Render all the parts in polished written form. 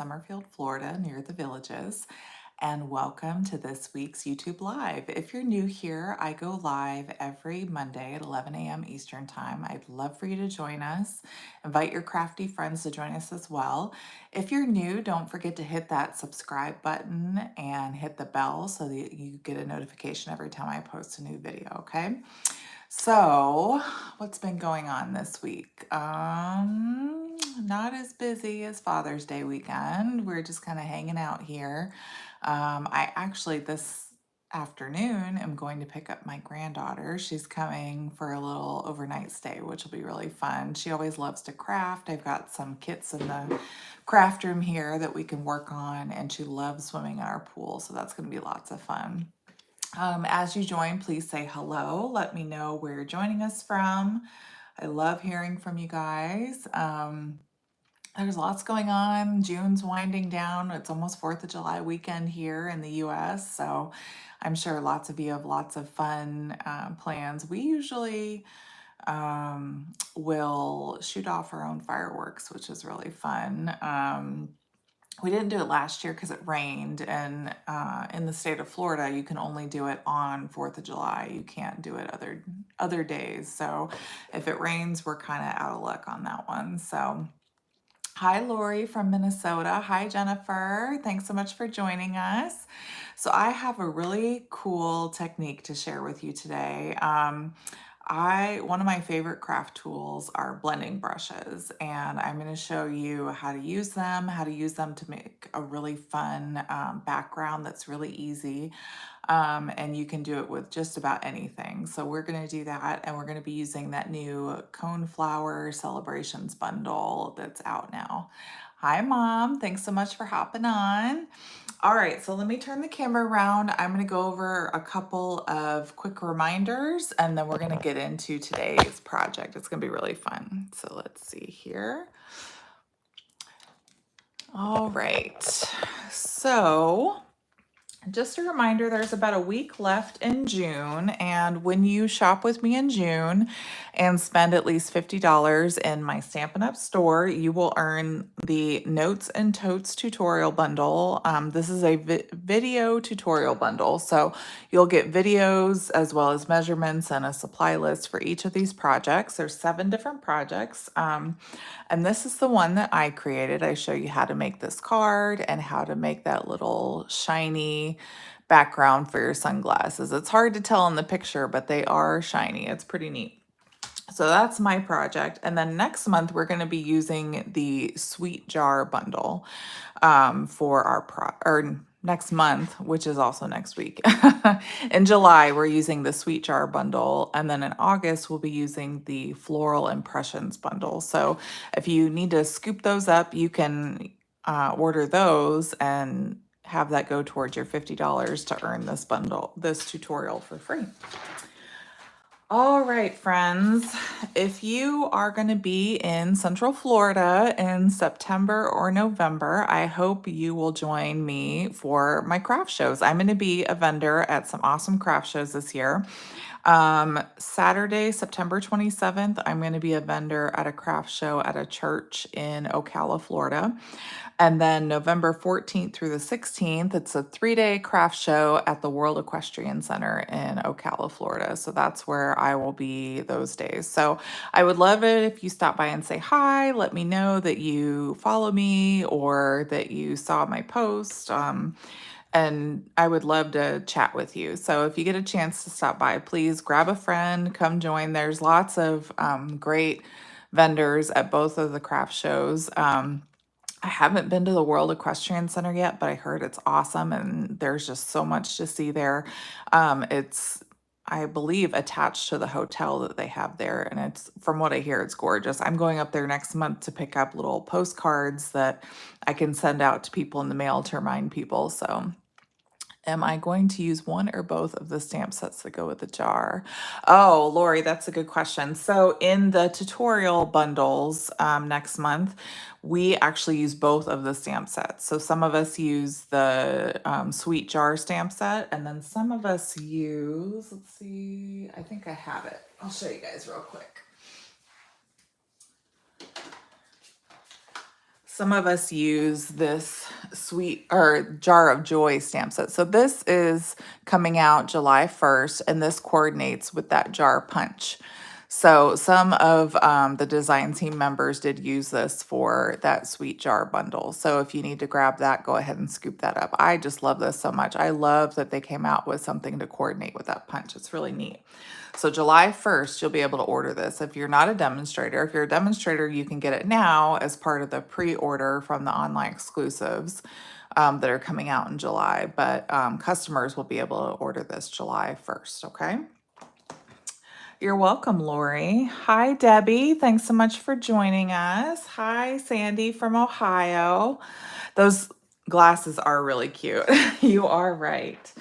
Summerfield, Florida, near the Villages, and welcome to this week's YouTube Live. If you're new here, I go live every Monday at 11 a.m. Eastern Time. I'd love for you to join us. Invite your crafty friends to join us as well. If you're new, don't forget to hit that subscribe button and hit the bell so that you get a notification every time I post a new video, okay? So, what's been going on this week? Not as busy as Father's Day weekend. We're just kind of hanging out here. I actually, this afternoon, am going to pick up my granddaughter. She's coming for a little overnight stay, which will be really fun. She always loves to craft. I've got some kits in the craft room here that we can work on, and she loves swimming in our pool, so that's going to be lots of fun. As you join, please say hello. Let me know where you're joining us from. I love hearing from you guys. There's lots going on. June's winding down. It's almost 4th of July weekend here in the US, so I'm sure lots of you have lots of fun plans. We usually will shoot off our own fireworks, which is really fun. We didn't do it last year because it rained, and in the state of Florida, you can only do it on 4th of July. You can't do it other days. So if it rains, we're kind of out of luck on that one. So hi, Lori from Minnesota. Hi, Jennifer. Thanks so much for joining us. So I have a really cool technique to share with you today. One of my favorite craft tools are blending brushes, and I'm going to show you how to use them to make a really fun background that's really easy. And you can do it with just about anything. So we're going to do that, and we're going to be using that new Coneflower Celebrations bundle that's out now. Hi, Mom. Thanks so much for hopping on. All right, so let me turn the camera around. I'm going to go over a couple of quick reminders, and then we're going to get into today's project. It's going to be really fun. So let's see here. All right, so just a reminder, there's about a week left in June, and when you shop with me in June and spend at least $50 in my Stampin' Up store, you will earn the Notes and Totes tutorial bundle. This is a video tutorial bundle, so you'll get videos as well as measurements and a supply list for each of these projects. There's 7 different projects, and this is the one that I created. I show you how to make this card and how to make that little shiny background for your sunglasses. It's hard to tell in the picture, but they are shiny. It's pretty neat. So that's my project. And then next month, we're going to be using the Sweet Jar bundle for our next month, which is also next week. In July, we're using the Sweet Jar bundle. And then in August, we'll be using the Floral Impressions bundle. So if you need to scoop those up, you can order those and have that go towards your $50 to earn this tutorial for free. All right, friends, if you are going to be in Central Florida in September or November, I hope you will join me for my craft shows. I'm going to be a vendor at some awesome craft shows this year. Saturday, September 27th, I'm going to be a vendor at a craft show at a church in Ocala, Florida. And then November 14th through the 16th, it's a 3-day craft show at the World Equestrian Center in Ocala, Florida. So that's where I will be those days. So I would love it if you stop by and say hi. Let me know that you follow me or that you saw my post. And I would love to chat with you. So if you get a chance to stop by, please grab a friend, come join. There's lots of great vendors at both of the craft shows. I haven't been to the World Equestrian Center yet, but I heard it's awesome and there's just so much to see there. It's, I believe, attached to the hotel that they have there, and it's, from what I hear, it's gorgeous. I'm going up there next month to pick up little postcards that I can send out to people in the mail to remind people. So am I going to use one or both of the stamp sets that go with the jar? Oh, Lori, that's a good question. So in the tutorial bundles next month, we actually use both of the stamp sets. So some of us use the Sweet Jar stamp set, and then some of us use, let's see, I think I have it. I'll show you guys real quick. some of us use this sweet or jar of joy stamp set. So this is coming out July 1st, and this coordinates with that jar punch. So some of the design team members did use this for that sweet jar bundle. So if you need to grab that, go ahead and scoop that up. I just love this so much. I love that they came out with something to coordinate with that punch. It's really neat. So July 1st, you'll be able to order this. If you're not a demonstrator, if you're a demonstrator, you can get it now as part of the pre-order from the online exclusives that are coming out in July. But customers will be able to order this July 1st, okay? You're welcome, Lori. Hi, Debbie. Thanks so much for joining us. Hi, Sandy from Ohio. Those glasses are really cute. You are right.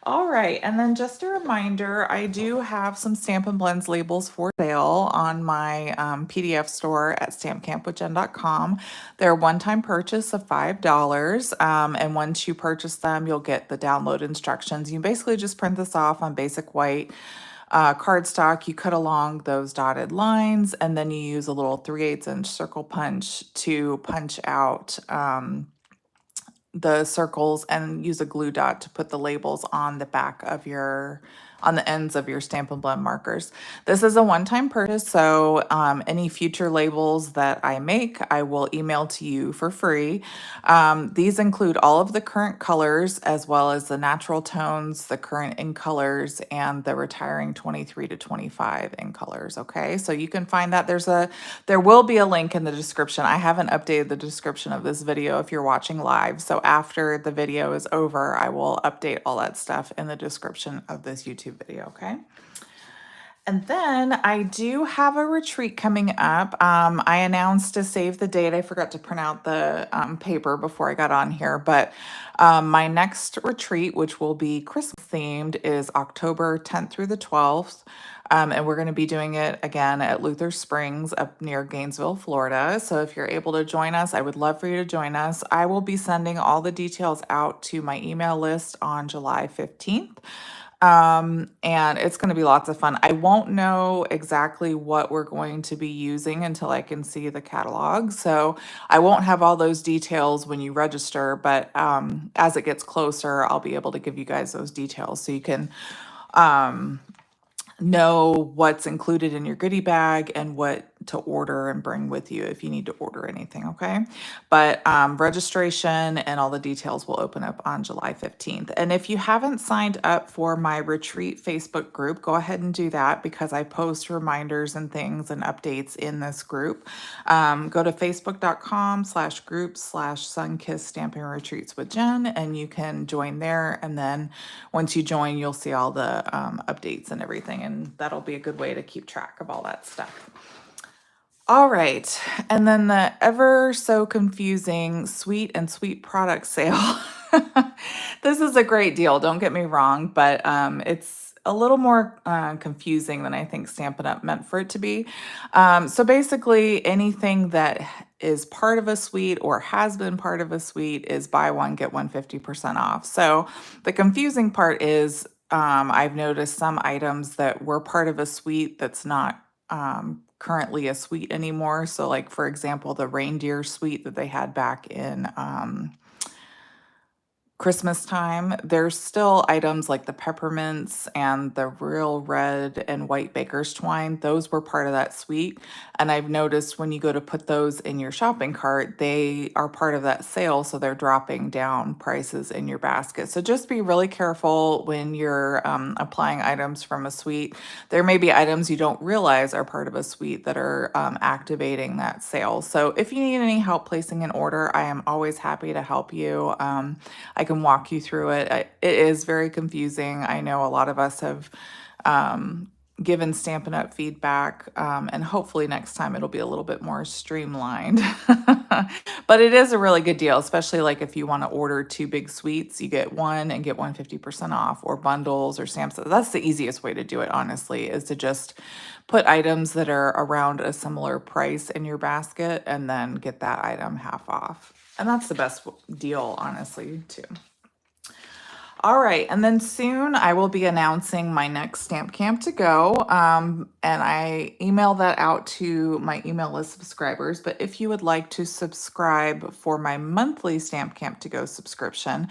All right, and then just a reminder, I do have some Stampin' Blends labels for sale on my PDF store at stampcampwithjen.com. They're a one-time purchase of $5, and once you purchase them, you'll get the download instructions. You basically just print this off on basic white cardstock. You cut along those dotted lines, and then you use a little 3/8 inch circle punch to punch out the circles and use a glue dot to put the labels on the back of on the ends of your Stampin' Blend markers. This is a one-time purchase, so any future labels that I make, I will email to you for free. These include all of the current colors as well as the natural tones, the current in colors, and the retiring 23 to 25 in colors, okay? So you can find that. There will be a link in the description. I haven't updated the description of this video if you're watching live, so after the video is over, I will update all that stuff in the description of this YouTube video, okay? And then I do have a retreat coming up. I announced to save the date. I forgot to print out the paper before I got on here, but my next retreat, which will be Christmas themed, is October 10th through the 12th. And we're going to be doing it again at Luther Springs up near Gainesville, Florida. So if you're able to join us, I would love for you to join us. I will be sending all the details out to my email list on July 15th. And it's going to be lots of fun. I won't know exactly what we're going to be using until I can see the catalog. So I won't have all those details when you register, but as it gets closer, I'll be able to give you guys those details so you can know what's included in your goodie bag and what to order and bring with you if you need to order anything, okay? But registration and all the details will open up on July 15th. And if you haven't signed up for my retreat Facebook group, go ahead and do that because I post reminders and things and updates in this group. Go to facebook.com/group/Sunkissed Stampin' Retreats with Jen, and you can join there. And then once you join, you'll see all the updates and everything, and that'll be a good way to keep track of all that stuff. All right, and then the ever so confusing Sweet and Sweet product sale. This is a great deal, don't get me wrong, but it's a little more confusing than I think Stampin' Up meant for it to be. So basically, anything that is part of a suite or has been part of a suite is buy one, get one 50% off. So the confusing part is I've noticed some items that were part of a suite that's not currently a suite anymore. So like, for example, the reindeer suite that they had back in Christmas time, there's still items like the peppermints and the real red and white baker's twine. Those were part of that suite. And I've noticed when you go to put those in your shopping cart, they are part of that sale. So they're dropping down prices in your basket. So just be really careful when you're applying items from a suite. There may be items you don't realize are part of a suite that are activating that sale. So if you need any help placing an order, I am always happy to help you. I can walk you through it. It is very confusing. I know a lot of us have given Stampin' Up feedback, and hopefully next time it'll be a little bit more streamlined. But it is a really good deal, especially like if you want to order 2 big suites, you get one and get one 50% off, or bundles or stamps. That's the easiest way to do it, honestly, is to just put items that are around a similar price in your basket and then get that item half off. And that's the best deal, honestly, too. All right, and then soon I will be announcing my next Stamp Camp to go, and I email that out to my email list subscribers. But if you would like to subscribe for my monthly Stamp Camp to go subscription,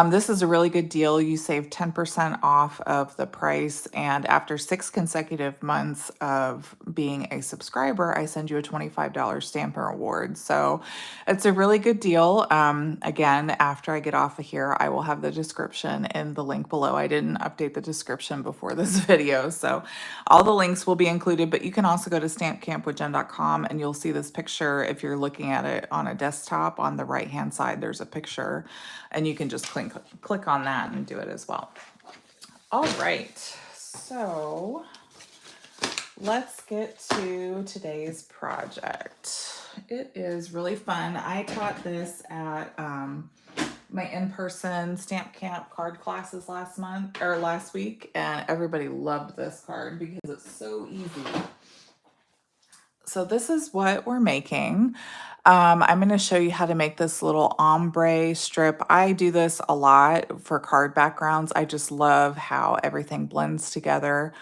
this is a really good deal. You save 10% off of the price, and after 6 consecutive months of being a subscriber, I send you a $25 Stampin' Reward. So it's a really good deal. Again, after I get off of here, I will have the description in the link below. I didn't update the description before this video, so all the links will be included, but you can also go to stampcampwithjen.com and you'll see this picture. If you're looking at it on a desktop, on the right-hand side, there's a picture, and you can just click on that and do it as well. All right, so let's get to today's project. It is really fun. I taught this at my in-person Stamp Camp card classes last week, and everybody loved this card because it's so easy. So this is what we're making. I'm going to show you how to make this little ombre strip. I do this a lot for card backgrounds. I just love how everything blends together.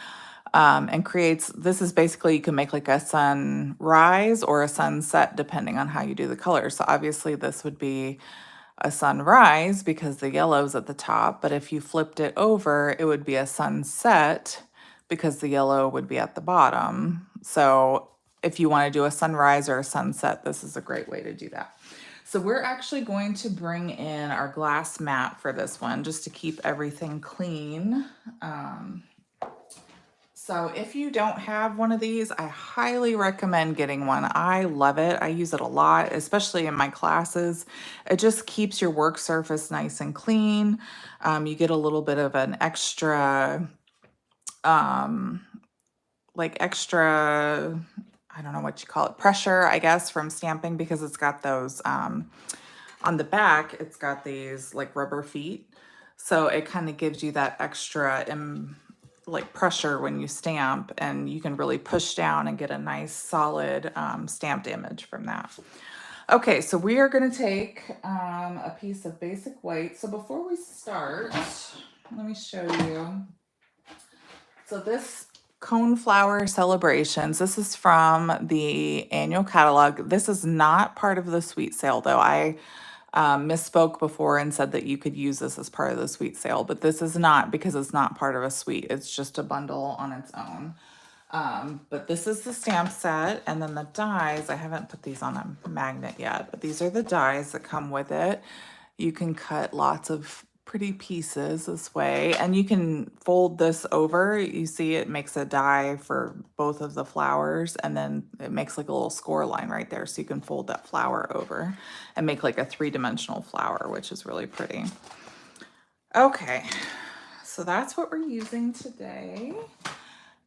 And creates, this is basically, you can make like a sunrise or a sunset depending on how you do the colors. So obviously this would be a sunrise because the yellow's at the top, but if you flipped it over, it would be a sunset because the yellow would be at the bottom. So if you want to do a sunrise or a sunset, this is a great way to do that. So we're actually going to bring in our glass mat for this one just to keep everything clean. So if you don't have one of these, I highly recommend getting one. I love it. I use it a lot, especially in my classes. It just keeps your work surface nice and clean. You get a little bit of an extra, I don't know what you call it, pressure, I guess, from stamping, because it's got those, on the back, it's got these like rubber feet. So it kind of gives you that extra like pressure when you stamp, and you can really push down and get a nice solid stamped image from that. Okay, so we are going to take a piece of basic white. So before we start, let me show you. So this Coneflower Celebrations, this is from the annual catalog. This is not part of the sweet sale, though. I misspoke before and said that you could use this as part of the sweet sale, but this is not, because it's not part of a suite. It's just a bundle on its own. But this is the stamp set, and then the dies, I haven't put these on a magnet yet, but these are the dies that come with it. You can cut lots of pretty pieces this way, and you can fold this over. You see it makes a die for both of the flowers, and then it makes like a little score line right there, so you can fold that flower over and make like a 3-dimensional flower, which is really pretty. Okay, so that's what we're using today.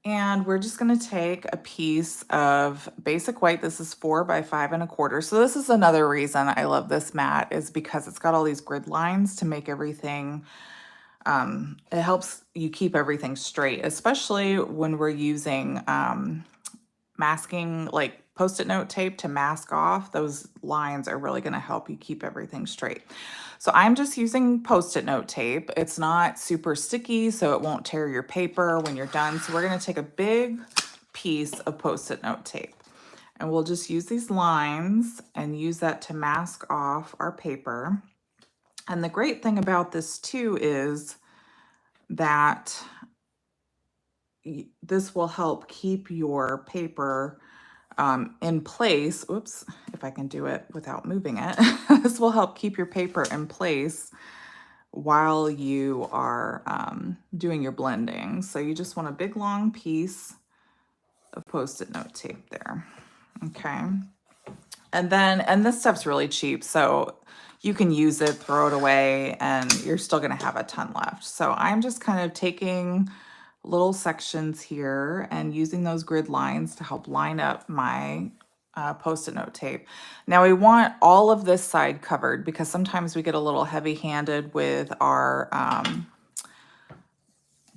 And we're just going to take a piece of basic white. This is 4 by 5 1/4. So this is another reason I love this mat, is because it's got all these grid lines to make everything, it helps you keep everything straight, especially when we're using masking, like Post-it note tape to mask off. Those lines are really going to help you keep everything straight. So I'm just using Post-it note tape. It's not super sticky, so it won't tear your paper when you're done. So we're going to take a big piece of Post-it note tape, and we'll just use these lines and use that to mask off our paper. And the great thing about this too is that this will help keep your paper in place. Oops, if I can do it without moving it. This will help keep your paper in place while you are doing your blending. So you just want a big long piece of Post-it note tape there. Okay. And this stuff's really cheap, so you can use it, throw it away, and you're still gonna have a ton left. So I'm just kind of taking little sections here and using those grid lines to help line up my Post-it note tape. Now we want all of this side covered, because sometimes we get a little heavy-handed with our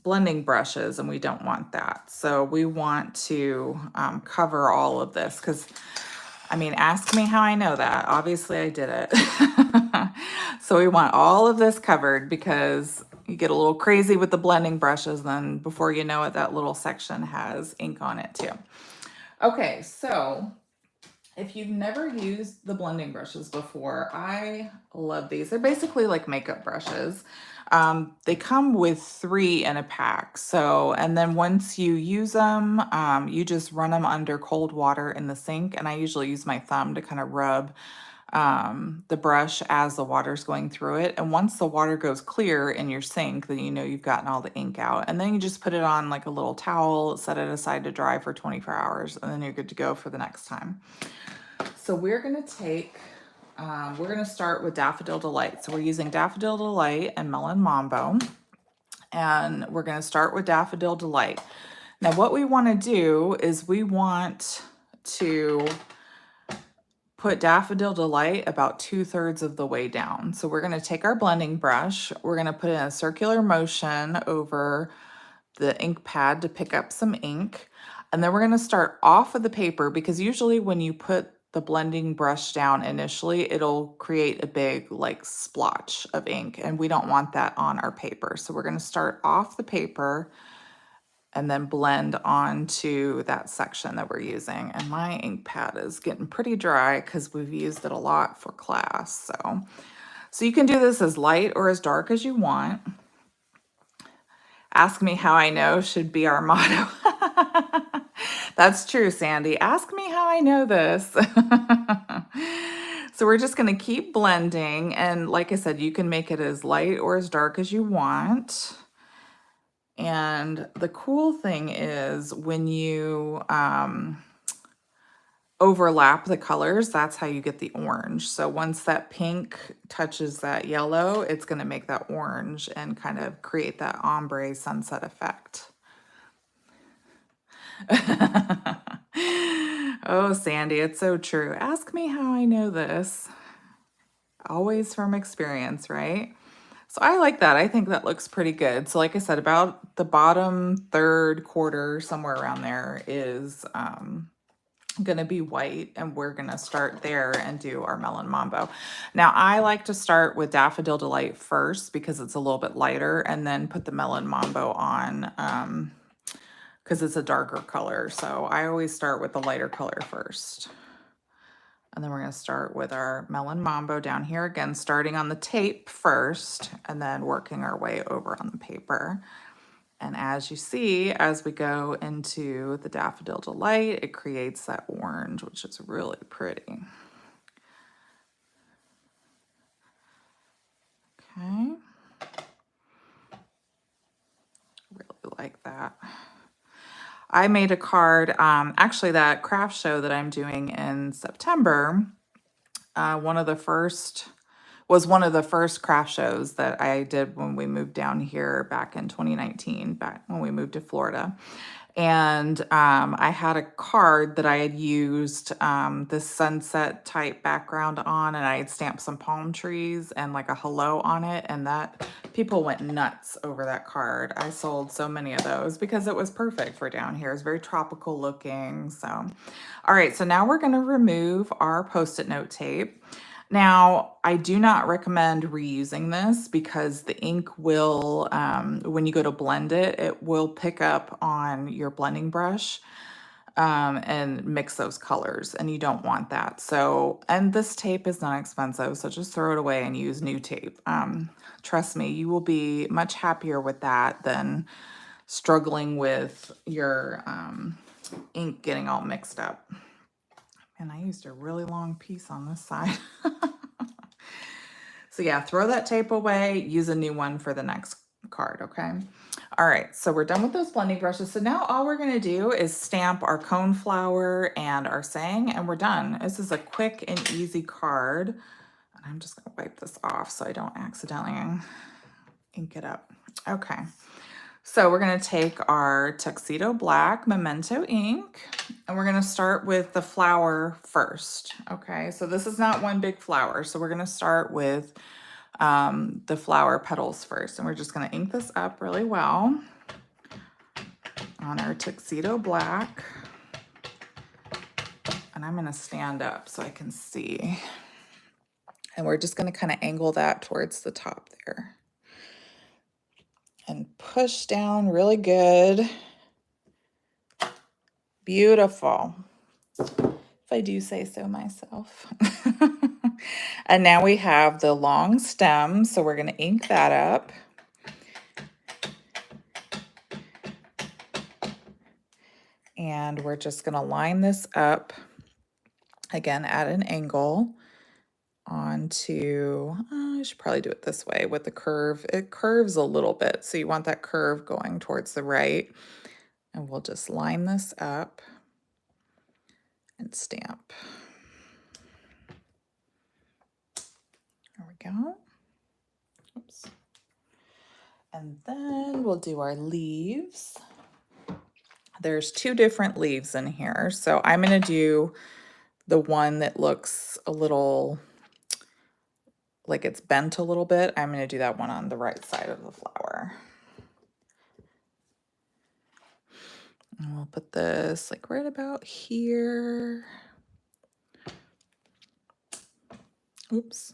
blending brushes, and we don't want that. So we want to cover all of this, because, I mean, ask me how I know that. Obviously I did it. So we want all of this covered, because you get a little crazy with the blending brushes, then before you know it, that little section has ink on it too. Okay, so if you've never used the blending brushes before, I love these. They're basically like makeup brushes. They come with 3 in a pack. So, and then once you use them, you just run them under cold water in the sink. And I usually use my thumb to kind of rub the brush as the water's going through it. And once the water goes clear in your sink, then you know you've gotten all the ink out. And then you just put it on like a little towel, set it aside to dry for 24 hours, and then you're good to go for the next time. So we're going to start with Daffodil Delight. So we're using Daffodil Delight and Melon Mambo. And we're going to start with Daffodil Delight. Now what we want to do is we want to put Daffodil Delight about 2/3 of the way down. So we're going to take our blending brush, we're going to put in a circular motion over the ink pad to pick up some ink. And then we're going to start off of the paper, because usually when you put the blending brush down initially, it'll create a big like splotch of ink, and we don't want that on our paper. So we're going to start off the paper and then blend onto that section that we're using. And my ink pad is getting pretty dry because we've used it a lot for class. So you can do this as light or as dark as you want. Ask me how I know should be our motto. That's true, Sandy. Ask me how I know this. So we're just going to keep blending. And like I said, you can make it as light or as dark as you want. And the cool thing is when you overlap the colors, that's how you get the orange. So once that pink touches that yellow, it's going to make that orange and kind of create that ombre sunset effect. Oh, Sandy, it's so true. Ask me how I know this. Always from experience, right? So I like that. I think that looks pretty good. So like I said, about the bottom third quarter, somewhere around there is going to be white, and we're going to start there and do our Melon Mambo. Now I like to start with Daffodil Delight first because it's a little bit lighter, and then put the Melon Mambo on because it's a darker color. So I always start with the lighter color first. And then we're going to start with our Melon Mambo down here, again, starting on the tape first and then working our way over on the paper. And as you see, as we go into the Daffodil Delight, it creates that orange, which is really pretty. Okay. Really like that. I made a card, actually that craft show that I'm doing in September, one of the first craft shows that I did when we moved down here back in 2019, back when we moved to Florida. And I had a card that I had used this sunset type background on, and I had stamped some palm trees and like a hello on it, and that people went nuts over that card. I sold so many of those because it was perfect for down here. It's very tropical looking. So, all right, so now we're going to remove our Post-it note tape. Now, I do not recommend reusing this because the ink will, when you go to blend it, it will pick up on your blending brush and mix those colors, and you don't want that. So, and this tape is not expensive, so just throw it away and use new tape. Trust me, you will be much happier with that than struggling with your ink getting all mixed up. And I used a really long piece on this side. So yeah, throw that tape away, use a new one for the next card, okay? All right, so we're done with those blending brushes. So now all we're gonna do is stamp our Coneflower and our saying, and we're done. This is a quick and easy card. And I'm just gonna wipe this off so I don't accidentally ink it up. Okay. So we're going to take our Tuxedo Black Memento ink, and we're going to start with the flower first. Okay, so this is not one big flower. So we're going to start with the flower petals first. And we're just going to ink this up really well on our Tuxedo Black. And I'm going to stand up so I can see. And we're just going to kind of angle that towards the top there. and push down really good. Beautiful, if I do say so myself. And now we have the long stem, so we're going to ink that up. And we're just going to line this up, again, at an angle onto, I should probably do it this way with the curve. It curves a little bit, so you want that curve going towards the right. And we'll just line this up and stamp. There we go. Oops. And then we'll do our leaves. There's 2 different leaves in here. So I'm going to do the one that looks a little like it's bent a little bit. I'm going to do that one on the right side of the flower. And we'll put this like right about here. Oops.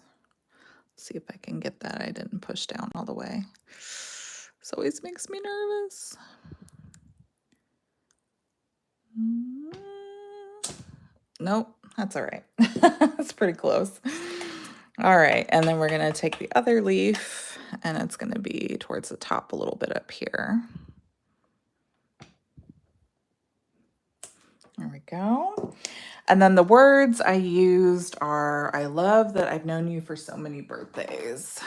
See if I can get that. I didn't push down all the way. This always makes me nervous. Nope, that's all right. That's pretty close. All right, and then we're going to take the other leaf, and it's going to be towards the top a little bit up here. There we go. And then the words I used are, I love that I've known you for so many birthdays.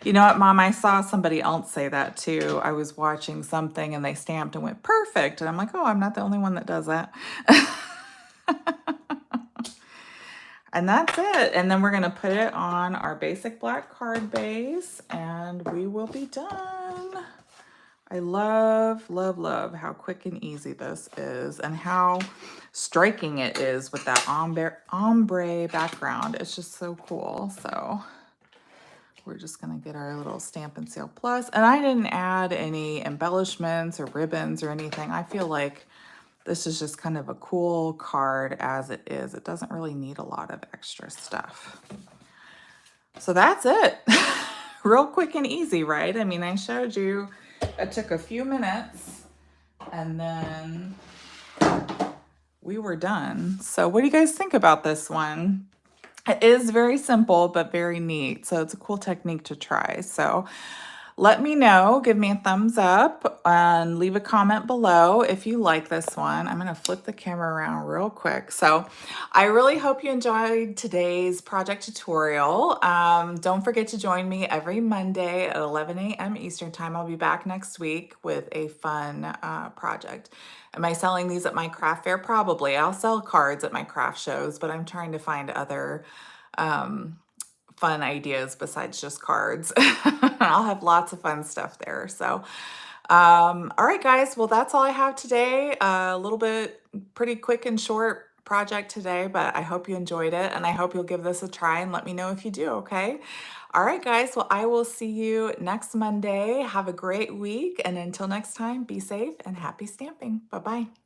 You know what, Mom? I saw somebody else say that too. I was watching something and they stamped and went perfect. And I'm like, oh, I'm not the only one that does that. And that's it. And then we're going to put it on our basic black card base and we will be done. I love, love, love how quick and easy this is and how striking it is with that ombre background. It's just so cool. So we're just going to get our little Stampin' Sale Plus. And I didn't add any embellishments or ribbons or anything. I feel like this is just kind of a cool card as it is. It doesn't really need a lot of extra stuff. So that's it. Real quick and easy, right? I mean, I showed you it took a few minutes and then we were done. So what do you guys think about this one? It is very simple, but very neat. So it's a cool technique to try. So let me know, give me a thumbs up and leave a comment below if you like this one. I'm going to flip the camera around real quick. So I really hope you enjoyed today's project tutorial. Don't forget to join me every Monday at 11 a.m. Eastern time. I'll be back next week with a fun project. Am I selling these at my craft fair? Probably. I'll sell cards at my craft shows, but I'm trying to find other fun ideas besides just cards. I'll have lots of fun stuff there. So, all right, guys. Well, that's all I have today. A little bit pretty quick and short project today, but I hope you enjoyed it and I hope you'll give this a try and let me know if you do, okay? All right, guys. Well, I will see you next Monday. Have a great week. And until next time, be safe and happy stamping. Bye-bye.